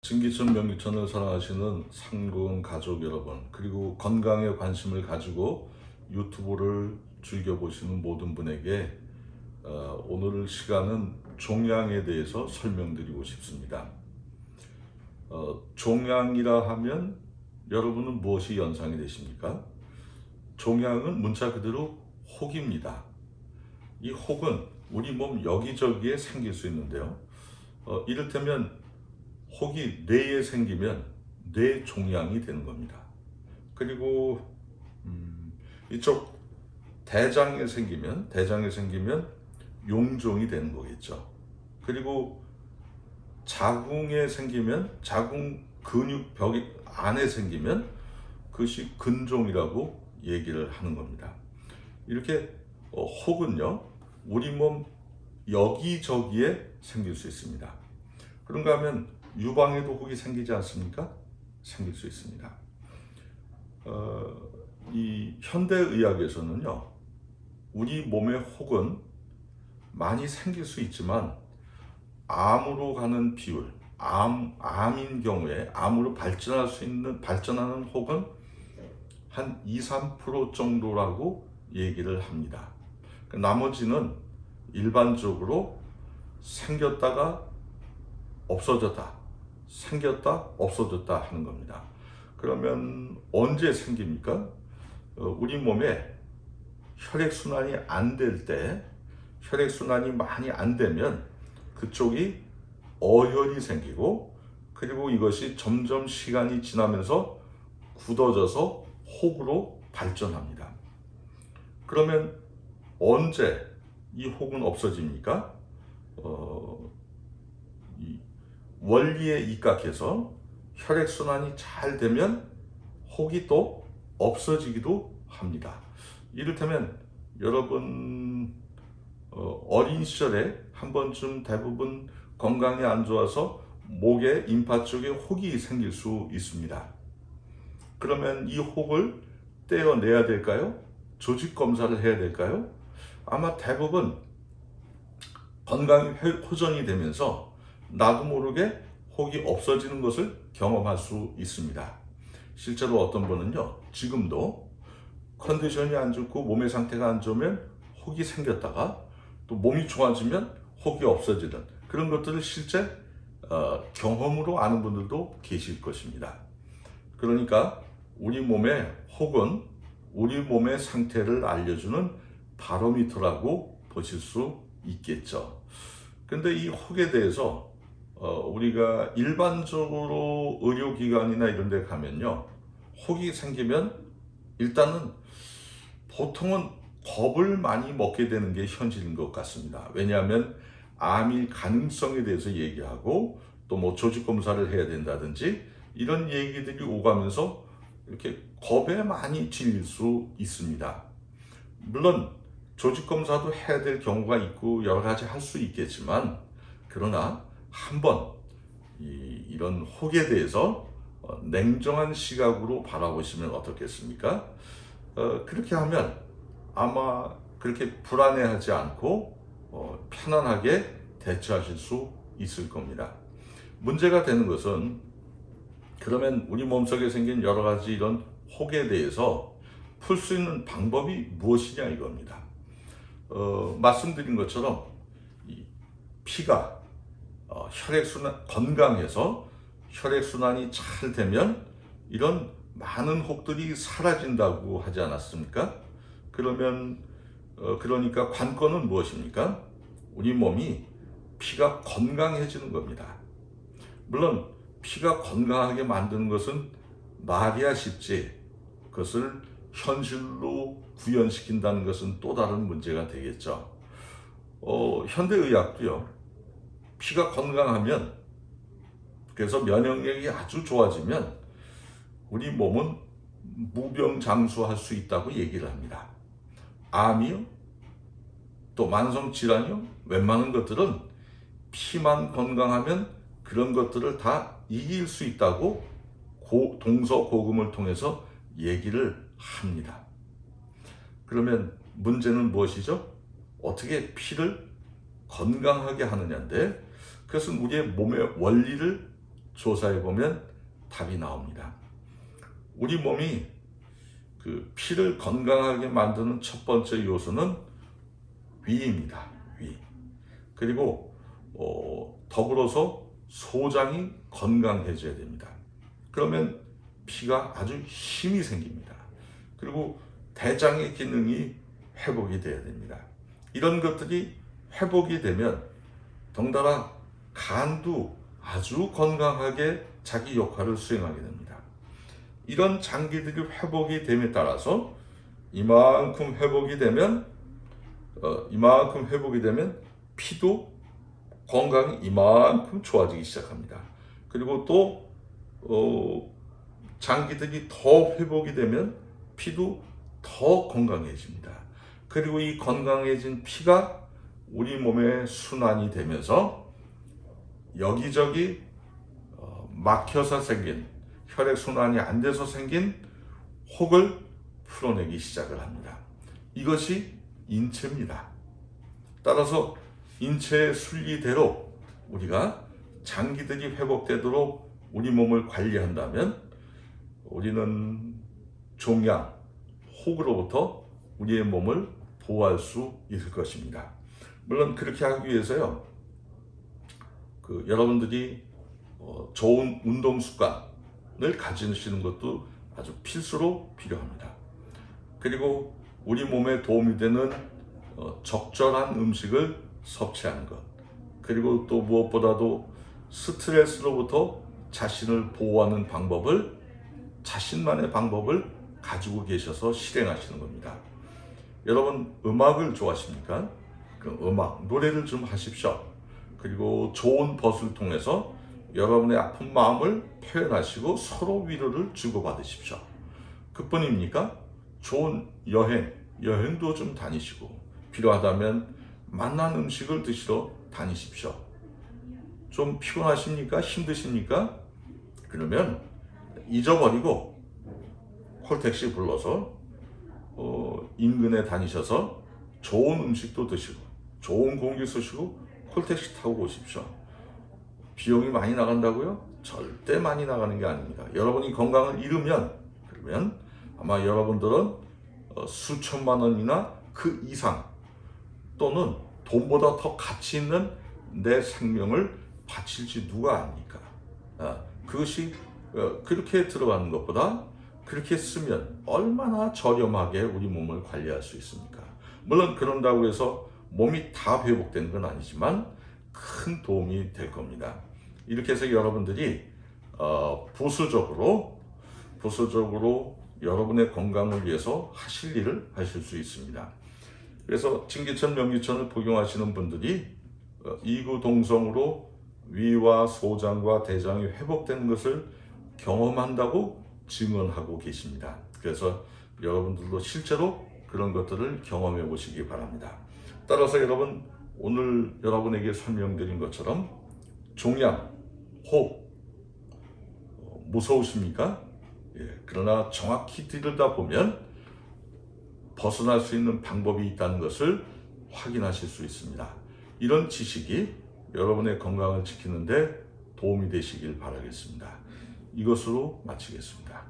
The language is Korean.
신기천 명기천을 사랑하시는 상군 가족 여러분, 그리고 건강에 관심을 가지고 유튜브를 즐겨보시는 모든 분에게 오늘 시간은 종양에 대해서 설명드리고 싶습니다. 종양이라 하면 여러분은 무엇이 연상이 되십니까? 종양은 문자 그대로 혹입니다. 이 혹은 우리 몸 여기저기에 생길 수 있는데요. 이를테면 혹이 뇌에 생기면 뇌 종양이 되는 겁니다. 그리고 이쪽 대장에 생기면 용종이 되는 거겠죠. 그리고 자궁에 생기면 자궁 근육벽 안에 생기면 그것이 근종이라고 얘기를 하는 겁니다. 이렇게 혹은요 우리 몸 여기저기에 생길 수 있습니다. 그런가 하면 유방에도 혹이 생기지 않습니까? 생길 수 있습니다. 이 현대의학에서는요, 우리 몸의 혹은 많이 생길 수 있지만 암으로 가는 비율, 암인 경우에 암으로 발전하는 혹은 한 2~3% 정도라고 얘기를 합니다. 나머지는 일반적으로 생겼다가 없어졌다, 생겼다 없어졌다 하는 겁니다. 그러면 언제 생깁니까? 우리 몸에 혈액순환이 안 될 때, 혈액순환이 많이 안 되면 그쪽이 어혈이 생기고, 그리고 이것이 점점 시간이 지나면서 굳어져서 혹으로 발전합니다. 그러면 언제 이 혹은 없어집니까? 이 원리에 입각해서 혈액순환이 잘 되면 혹이 또 없어지기도 합니다. 이를테면 여러분 어린 시절에 한 번쯤 대부분 건강이 안 좋아서 목에 임파 쪽에 혹이 생길 수 있습니다. 그러면 이 혹을 떼어내야 될까요? 조직 검사를 해야 될까요? 아마 대부분 건강이 호전이 되면서 나도 모르게 혹이 없어지는 것을 경험할 수 있습니다. 실제로 어떤 분은요, 지금도 컨디션이 안 좋고 몸의 상태가 안 좋으면 혹이 생겼다가 또 몸이 좋아지면 혹이 없어지는 그런 것들을 실제 경험으로 아는 분들도 계실 것입니다. 그러니까 우리 몸의 혹은 우리 몸의 상태를 알려주는 바로미터라고 보실 수 있겠죠. 근데 이 혹에 대해서 우리가 일반적으로 의료기관이나 이런 데 가면요, 혹이 생기면 일단은 보통은 겁을 많이 먹게 되는 게 현실인 것 같습니다. 왜냐하면 암일 가능성에 대해서 얘기하고 또 뭐 조직 검사를 해야 된다든지 이런 얘기들이 오가면서 이렇게 겁에 많이 질릴 수 있습니다. 물론 조직 검사도 해야 될 경우가 있고 여러 가지 할 수 있겠지만, 그러나 한번 이런 혹에 대해서 냉정한 시각으로 바라보시면 어떻겠습니까? 그렇게 하면 아마 그렇게 불안해하지 않고 편안하게 대처하실 수 있을 겁니다. 문제가 되는 것은, 그러면 우리 몸속에 생긴 여러 가지 이런 혹에 대해서 풀 수 있는 방법이 무엇이냐 이겁니다. 말씀드린 것처럼 이 피가 혈액순환 건강해서 혈액순환이 잘 되면 이런 많은 혹들이 사라진다고 하지 않았습니까? 그러면 그러니까 관건은 무엇입니까? 우리 몸이 피가 건강해지는 겁니다. 물론 피가 건강하게 만드는 것은 말이야 쉽지, 그것을 현실로 구현시킨다는 것은 또 다른 문제가 되겠죠. 현대의학도요, 피가 건강하면, 그래서 면역력이 아주 좋아지면 우리 몸은 무병장수할 수 있다고 얘기를 합니다. 암이요, 또 만성질환이요, 웬만한 것들은 피만 건강하면 그런 것들을 다 이길 수 있다고 동서고금을 통해서 얘기를 합니다. 그러면 문제는 무엇이죠? 어떻게 피를 건강하게 하느냐인데, 그것은 우리의 몸의 원리를 조사해 보면 답이 나옵니다. 우리 몸이 그 피를 건강하게 만드는 첫 번째 요소는 위입니다. 위. 그리고 더불어서 소장이 건강해져야 됩니다. 그러면 피가 아주 힘이 생깁니다. 그리고 대장의 기능이 회복이 돼야 됩니다. 이런 것들이 회복이 되면 덩달아 간도 아주 건강하게 자기 역할을 수행하게 됩니다. 이런 장기들이 회복이 됨에 따라서 이만큼 회복이 되면 피도 건강이 이만큼 좋아지기 시작합니다. 그리고 또 장기들이 더 회복이 되면 피도 더 건강해집니다. 그리고 이 건강해진 피가 우리 몸에 순환이 되면서 여기저기 막혀서 생긴 혈액순환이 안 돼서 생긴 혹을 풀어내기 시작을 합니다. 이것이 인체입니다. 따라서 인체의 순리대로 우리가 장기들이 회복되도록 우리 몸을 관리한다면 우리는 종양, 혹으로부터 우리의 몸을 보호할 수 있을 것입니다. 물론 그렇게 하기 위해서요, 여러분들이 좋은 운동 습관을 가지시는 것도 아주 필수로 필요합니다. 그리고 우리 몸에 도움이 되는 적절한 음식을 섭취하는 것, 그리고 또 무엇보다도 스트레스로부터 자신을 보호하는 방법을, 자신만의 방법을 가지고 계셔서 실행하시는 겁니다. 여러분 음악을 좋아하십니까? 그 음악, 노래를 좀 하십시오. 그리고 좋은 벗을 통해서 여러분의 아픈 마음을 표현하시고 서로 위로를 주고받으십시오. 그뿐입니까? 좋은 여행도 좀 다니시고, 필요하다면 맛난 음식을 드시러 다니십시오. 좀 피곤하십니까? 힘드십니까? 그러면 잊어버리고 콜택시 불러서 인근에 다니셔서 좋은 음식도 드시고 좋은 공기 쏘시고 콜택시 타고 오십시오. 비용이 많이 나간다고요? 절대 많이 나가는 게 아닙니다. 여러분이 건강을 잃으면, 그러면 아마 여러분들은 수천만 원이나 그 이상, 또는 돈보다 더 가치 있는 내 생명을 바칠지 누가 압니까? 그것이 그렇게 들어가는 것보다 그렇게 쓰면 얼마나 저렴하게 우리 몸을 관리할 수 있습니까? 물론 그런다고 해서 몸이 다 회복되는 건 아니지만 큰 도움이 될 겁니다. 이렇게 해서 여러분들이 부수적으로 여러분의 건강을 위해서 하실 일을 하실 수 있습니다. 그래서 진기천 명기천을 복용하시는 분들이 이구동성으로 위와 소장과 대장이 회복되는 것을 경험한다고 증언하고 계십니다. 그래서 여러분들도 실제로 그런 것들을 경험해 보시기 바랍니다. 따라서 여러분, 오늘 여러분에게 설명드린 것처럼 종양, 혹 무서우십니까? 그러나 정확히 들여다보면 벗어날 수 있는 방법이 있다는 것을 확인하실 수 있습니다. 이런 지식이 여러분의 건강을 지키는 데 도움이 되시길 바라겠습니다. 이것으로 마치겠습니다.